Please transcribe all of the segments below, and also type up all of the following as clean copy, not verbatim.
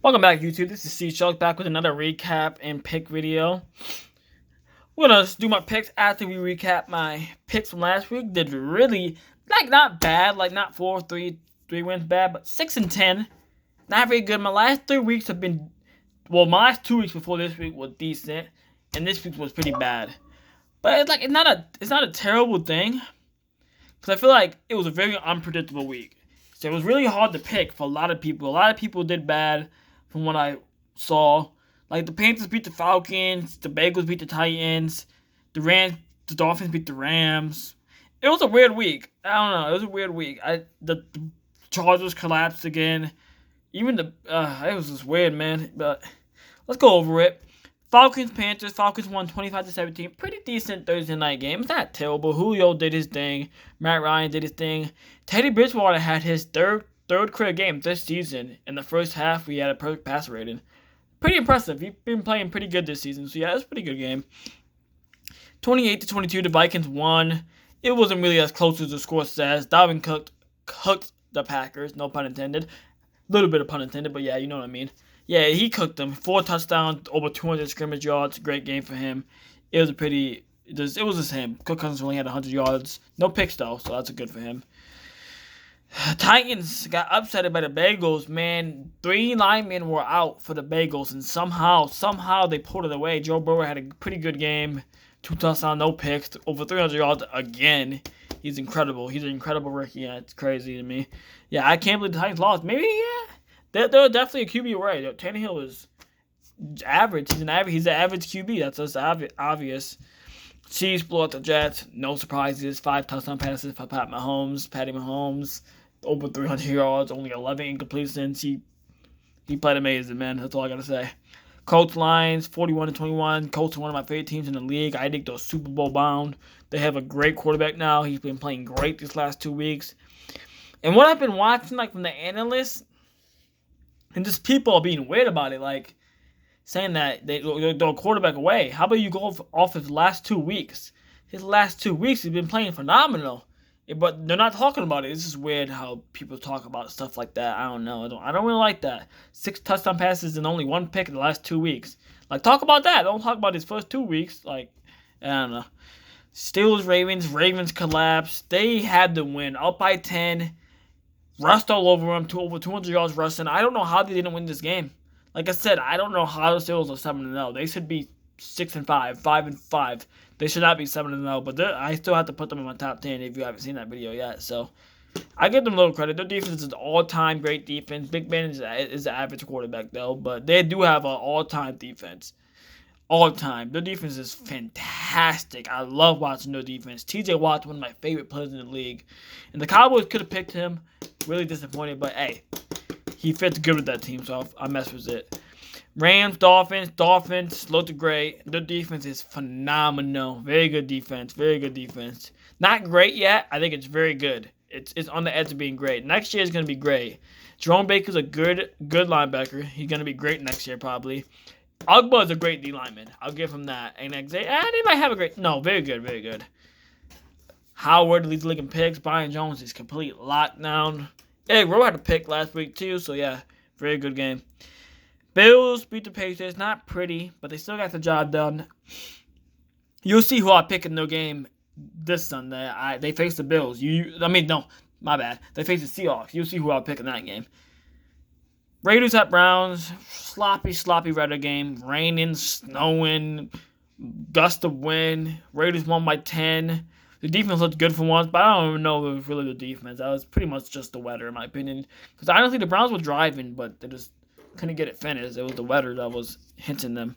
Welcome back, YouTube. This is C Shark back with another recap and pick video. We're gonna do my picks after we recap my picks from last week. Did really not bad, like not 4-3 wins bad, but 6-10. Not very good. My last 3 weeks have been my last 2 weeks before this week was decent, and this week was pretty bad. But it's not a terrible thing because I feel like it was a very unpredictable week. So it was really hard to pick for a lot of people. A lot of people did bad from what I saw. Like the Panthers beat the Falcons, the Bengals beat the Titans, the Dolphins beat the Rams. It was a weird week. I don't know. It was a weird week. The Chargers collapsed again. Even it was just weird, man. But let's go over it. Panthers. Falcons won 25-17. Pretty decent Thursday night game. It's not terrible. Julio did his thing. Matt Ryan did his thing. Teddy Bridgewater had his third career game this season. In the first half, we had a perfect passer rating. Pretty impressive. He's been playing pretty good this season. So yeah, it's a pretty good game. 28-22, the Vikings won. It wasn't really as close as the score says. Dalvin cooked the Packers. No pun intended. A little bit of pun intended, but yeah, you know what I mean. Yeah, he cooked them. 4 touchdowns, over 200 scrimmage yards. Great game for him. It was just him. Kirk Cousins only had 100 yards. No picks, though, so that's good for him. Titans got upset by the Bengals, man. 3 linemen were out for the Bengals, and somehow they pulled it away. Joe Burrow had a pretty good game. 2 touchdowns, no picks. Over 300 yards again. He's incredible. He's an incredible rookie. Yeah, it's crazy to me. Yeah, I can't believe the Titans lost. Maybe, yeah. They're definitely a QB away. Tannehill is average. He's an average QB. That's just obvious. Chiefs blew out the Jets. No surprises. 5 touchdown passes for Patty Mahomes. Over 300 yards. Only 11 incompletions. He played amazing, man. That's all I gotta say. Colts Lions 41-21. Colts are one of my favorite teams in the league. I think they're Super Bowl bound. They have a great quarterback now. He's been playing great these last 2 weeks. And what I've been watching, like from the analysts, and just people are being weird about it, like saying that they're a quarterback away. How about you go off his last 2 weeks? His last 2 weeks, he's been playing phenomenal. But they're not talking about it. It's just weird how people talk about stuff like that. I don't know. I don't really like that. 6 touchdown passes and only 1 pick in the last 2 weeks. Like, talk about that. Don't talk about his first 2 weeks. Like, I don't know. Steelers, Ravens collapsed. They had to win. Up by 10. Rushed all over them. Over 200 yards rushing. I don't know how they didn't win this game. Like I said, I don't know how the Steelers are 7-0. They should be 6-5, 5-5. They should not be 7-0, but I still have to put them in my top 10 if you haven't seen that video yet. So I give them a little credit. Their defense is all-time great defense. Big Ben is an average quarterback, though, but they do have an all-time defense. All-time. Their defense is fantastic. I love watching their defense. TJ Watt's one of my favorite players in the league. And the Cowboys could have picked him. Really disappointed, but hey, he fits good with that team, so I mess with it. Rams, Dolphins looked great. Their defense is phenomenal. Very good defense. Not great yet. I think it's very good. It's on the edge of being great. Next year is going to be great. Jerome Baker's a good linebacker. He's going to be great next year probably. Ugba is a great D lineman. I'll give him that. And they might have a great. No, very good. Howard leads the league in picks. Brian Jones is complete lockdown. Eric Rowe had a pick last week too, so yeah, very good game. Bills beat the Patriots. Not pretty, but they still got the job done. You'll see who I pick in their game this Sunday. They face the Bills. My bad. They face the Seahawks. You'll see who I'll pick in that game. Raiders at Browns. Sloppy Raider game. Raining, snowing, gust of wind. Raiders won by 10. The defense looked good for once, but I don't even know if it was really the defense. That was pretty much just the weather, in my opinion. Because I don't think the Browns were driving, but they just couldn't get it finished. It was the weather that was hinting them.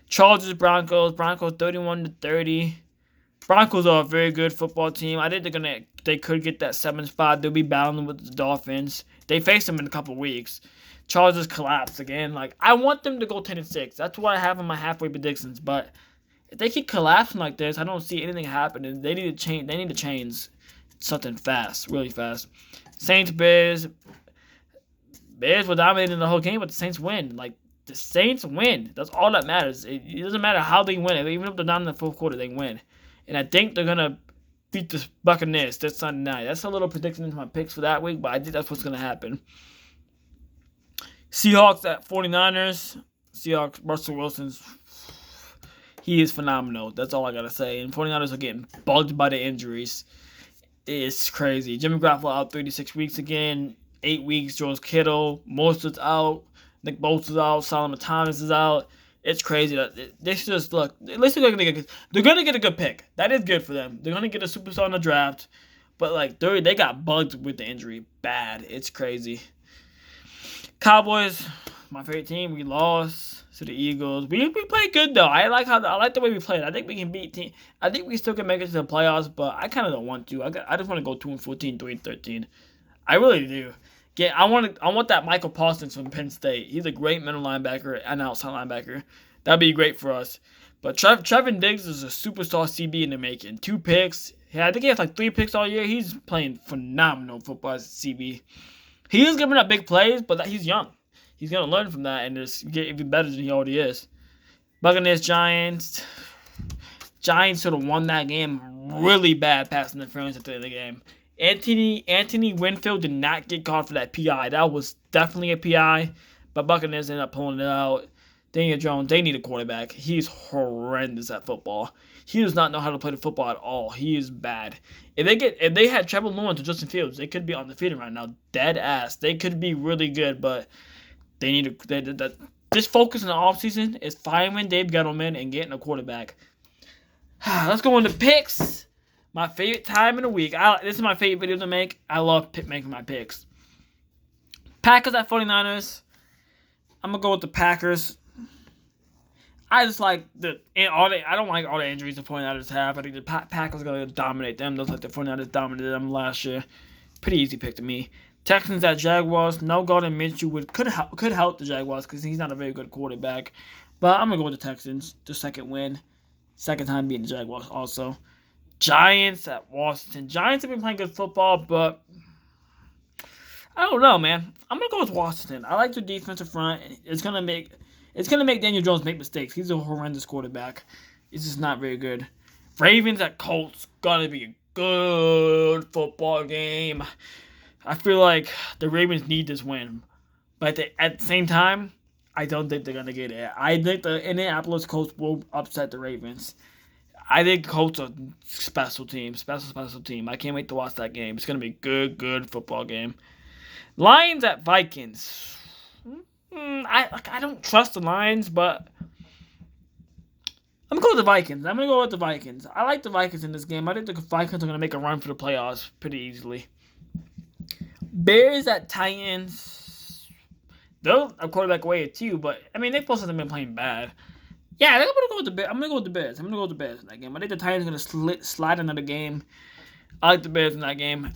Chargers, Broncos 31-30. Broncos are a very good football team. I think they could get that 7th spot. They'll be battling with the Dolphins. They face them in a couple weeks. Chargers collapse again. Like, I want them to go 10-6. That's what I have in my halfway predictions. But if they keep collapsing like this, I don't see anything happening. They need to change something fast, really fast. Saints, Bears. Bears were dominating the whole game, but the Saints win. Like, the Saints win. That's all that matters. It doesn't matter how they win. Even if they're down in the fourth quarter, they win. And I think they're going to beat the Buccaneers this Sunday night. That's a little prediction into my picks for that week, but I think that's what's going to happen. Seahawks at 49ers. Seahawks, Russell Wilson's, he is phenomenal. That's all I got to say. And 49ers are getting bugged by the injuries. It's crazy. Jimmy Garoppolo out 36 weeks again. 8 weeks. George Kittle. Mostert's out. Nick Bosa's out. Solomon Thomas is out. It's crazy. They should just look. At least they're gonna get a good pick. That is good for them. They're gonna get a superstar in the draft. But like they got bugged with the injury. Bad. It's crazy. Cowboys, my favorite team. We lost to the Eagles. We played good though. I like the way we played. I think we can beat team. I think we still can make it to the playoffs, but I kind of don't want to. I just want to go 2-14, 3-13. I really do. I want that Michael Parsons from Penn State. He's a great middle linebacker and outside linebacker. That'd be great for us. But Trevin Diggs is a superstar CB in the making. 2 picks. Yeah, I think he has like 3 picks all year. He's playing phenomenal football as a CB. He is giving up big plays, but he's young. He's going to learn from that and just get even better than he already is. Buccaneers, Giants. Giants sort of won that game really bad pass interference at the end of the game. Anthony Winfield did not get caught for that PI. That was definitely a PI, but Buccaneers ended up pulling it out. Daniel Jones, they need a quarterback. He's horrendous at football. He does not know how to play the football at all. He is bad. If they had Trevor Lawrence or Justin Fields, they could be undefeated right now. Dead ass. They could be really good, but they need to. Just focus in the offseason is firing Dave Gettleman and getting a quarterback. Let's go into picks. My favorite time in the week. This is my favorite video to make. I love making my picks. Packers at 49ers. I'm going to go with the Packers. I just like I don't like all the injuries the 49ers have. I think the Packers are going to dominate them. Looks like the 49ers dominated them last year. Pretty easy pick to me. Texans at Jaguars. No Gardner Minshew could help the Jaguars because he's not a very good quarterback. But I'm going to go with the Texans. The second win. Second time beating the Jaguars also. Giants at Washington. Giants have been playing good football, but I don't know, man. I'm going to go with Washington. I like their defensive front. It's going to make Daniel Jones make mistakes. He's a horrendous quarterback. He's just not very good. Ravens at Colts. Going to be a good football game. I feel like the Ravens need this win. But at the same time, I don't think they're going to get it. I think the Indianapolis Colts will upset the Ravens. I think Colts are special team. I can't wait to watch that game. It's going to be a good football game. Lions at Vikings. I don't trust the Lions, but I'm going to go with the Vikings. I like the Vikings in this game. I think the Vikings are going to make a run for the playoffs pretty easily. Bears at Titans. They're a quarterback away too, but I mean, they both haven't been playing bad. Yeah, I'm gonna go with the Bears. I'm gonna go with the Bears in that game. I think the Titans are gonna slide into the game. I like the Bears in that game.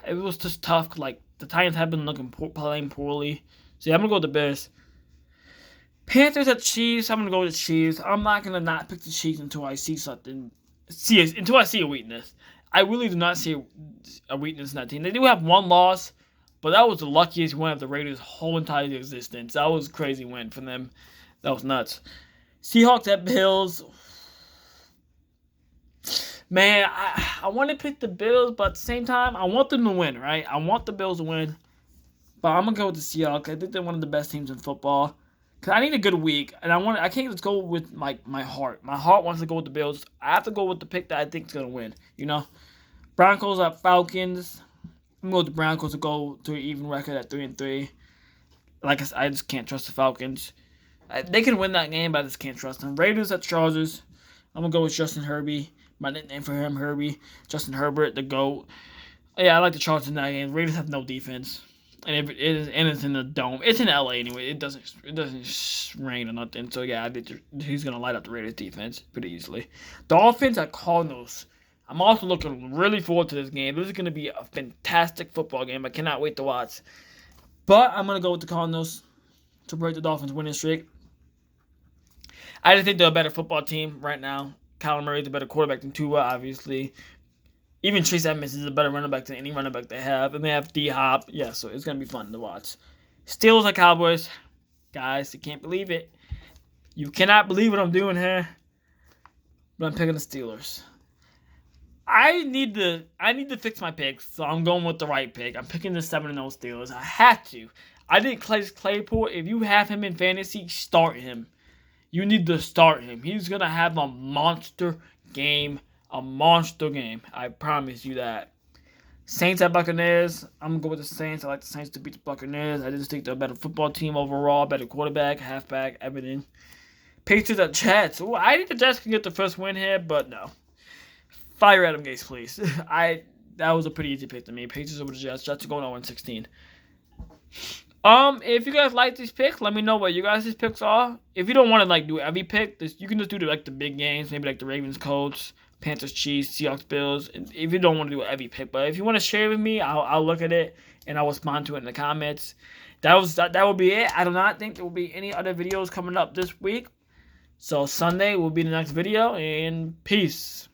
It was just tough. Like the Titans have been playing poorly. So yeah, I'm gonna go with the Bears. Panthers at Chiefs. I'm gonna go with the Chiefs. I'm not gonna not pick the Chiefs until I see something. Until I see a weakness. I really do not see a weakness in that team. They do have one loss, but that was the luckiest win of the Raiders' whole entire existence. That was a crazy win for them. That was nuts. Seahawks at Bills. Man, I want to pick the Bills, but at the same time, I want them to win, right? I want the Bills to win. But I'm going to go with the Seahawks. I think they're one of the best teams in football. Because I need a good week, and I can't just go with my heart. My heart wants to go with the Bills. I have to go with the pick that I think is going to win, you know? Broncos at Falcons. I'm going to go with the Broncos to go to an even record at 3-3. Like I said, I just can't trust the Falcons. They can win that game, but I just can't trust them. Raiders at Chargers. I'm going to go with Justin Herbie. My nickname for him, Herbie. Justin Herbert, the GOAT. Yeah, I like the Chargers in that game. Raiders have no defense. And it's in the dome. It's in LA anyway. It doesn't rain or nothing. So, yeah, he's going to light up the Raiders defense pretty easily. Dolphins at Cardinals. I'm also looking really forward to this game. This is going to be a fantastic football game. I cannot wait to watch. But I'm going to go with the Cardinals to break the Dolphins' winning streak. I just think they're a better football team right now. Kyler Murray's a better quarterback than Tua, obviously. Even Chase Edmonds is a better running back than any running back they have. And they have D-Hop. Yeah, so it's going to be fun to watch. Steelers at Cowboys. Guys, you can't believe it. You cannot believe what I'm doing here. But I'm picking the Steelers. I need to fix my picks, so I'm going with the right pick. I'm picking the 7-0 Steelers. I have to. I think Claypool, if you have him in fantasy, start him. You need to start him. He's going to have a monster game. A monster game. I promise you that. Saints at Buccaneers. I'm going to go with the Saints. I like the Saints to beat the Buccaneers. I just think they're a better football team overall. Better quarterback, halfback, everything. Patriots at Jets. Ooh, I think the Jets can get the first win here, but no. Fire Adam Gase, please. That was a pretty easy pick to me. Patriots over the Jets. Jets are going 0-16. If you guys like these picks, let me know what you guys' picks are. If you don't want to like do every pick, you can just do the big games, maybe like the Ravens, Colts, Panthers, Chiefs, Seahawks, Bills. If you don't want to do every pick, but if you want to share with me, I'll look at it and I'll respond to it in the comments. That will be it. I do not think there will be any other videos coming up this week. So Sunday will be the next video, and peace.